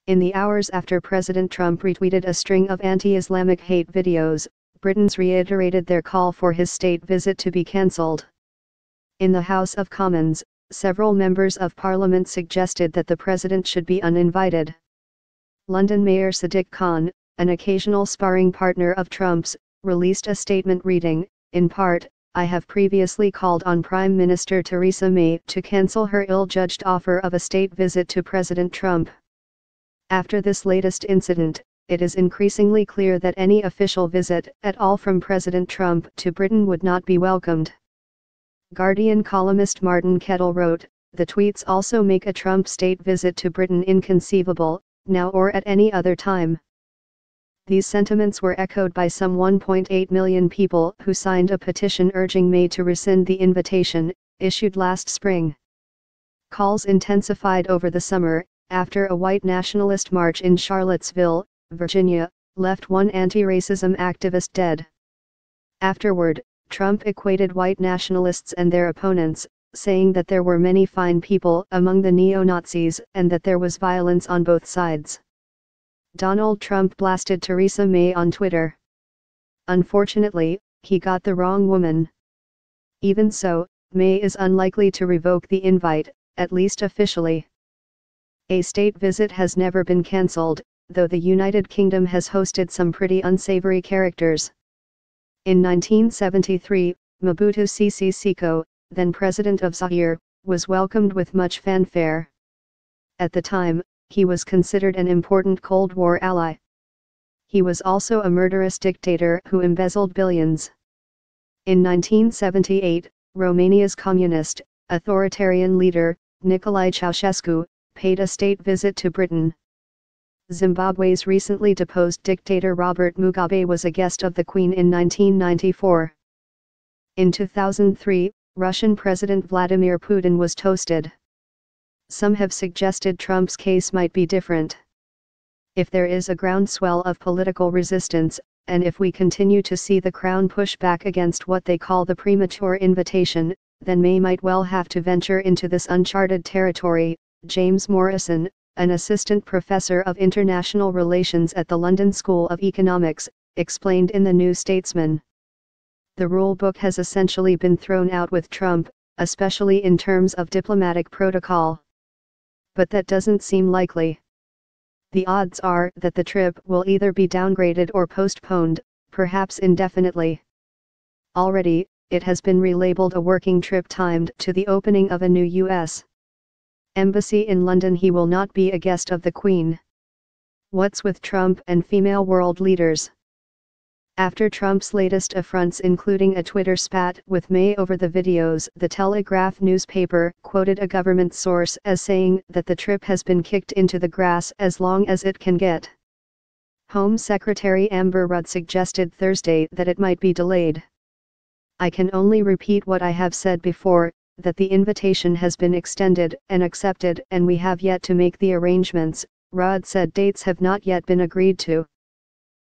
In the hours after President Trump retweeted a string of anti-Islamic hate videos, Britons reiterated their call for his state visit to be cancelled. In the House of Commons, several members of Parliament suggested that the president should be uninvited. London Mayor Sadiq Khan, an occasional sparring partner of Trump's, released a statement reading, in part, "I have previously called on Prime Minister Theresa May to cancel her ill-judged offer of a state visit to President Trump." After this latest incident, it is increasingly clear that any official visit at all from President Trump to Britain would not be welcomed. Guardian columnist Martin Kettle wrote, "The tweets also make a Trump state visit to Britain inconceivable, now or at any other time." These sentiments were echoed by some 1.8 million people who signed a petition urging May to rescind the invitation, issued last spring. Calls intensified over the summer, after a white nationalist march in Charlottesville, Virginia, left one anti-racism activist dead. Afterward, Trump equated white nationalists and their opponents, saying that there were many fine people among the neo-Nazis and that there was violence on both sides. Donald Trump blasted Theresa May on Twitter. Unfortunately, he got the wrong woman. Even so, May is unlikely to revoke the invite, at least officially. A state visit has never been cancelled, though the United Kingdom has hosted some pretty unsavory characters. In 1973, Mobutu Sese Seko, then president of Zaire, was welcomed with much fanfare. At the time, he was considered an important Cold War ally. He was also a murderous dictator who embezzled billions. In 1978, Romania's communist, authoritarian leader, Nicolae Ceausescu, paid a state visit to Britain. Zimbabwe's recently deposed dictator Robert Mugabe was a guest of the Queen in 1994. In 2003, Russian President Vladimir Putin was toasted. Some have suggested Trump's case might be different. If there is a groundswell of political resistance, and if we continue to see the Crown push back against what they call the premature invitation, then May might well have to venture into this uncharted territory. James Morrison, an assistant professor of international relations at the London School of Economics, explained in the New Statesman. The rule book has essentially been thrown out with Trump, especially in terms of diplomatic protocol. But that doesn't seem likely. The odds are that the trip will either be downgraded or postponed, perhaps indefinitely. Already, it has been relabeled a working trip timed to the opening of a new U.S. embassy in London. He will not be a guest of the Queen. What's with Trump and female world leaders? After Trump's latest affronts, including a Twitter spat with May over the videos, the Telegraph newspaper quoted a government source as saying that the trip has been kicked into the grass as long as it can get. Home Secretary Amber Rudd suggested Thursday that it might be delayed. "I can only repeat what I have said before, that the invitation has been extended and accepted and we have yet to make the arrangements," Rudd said. Dates have not yet been agreed to.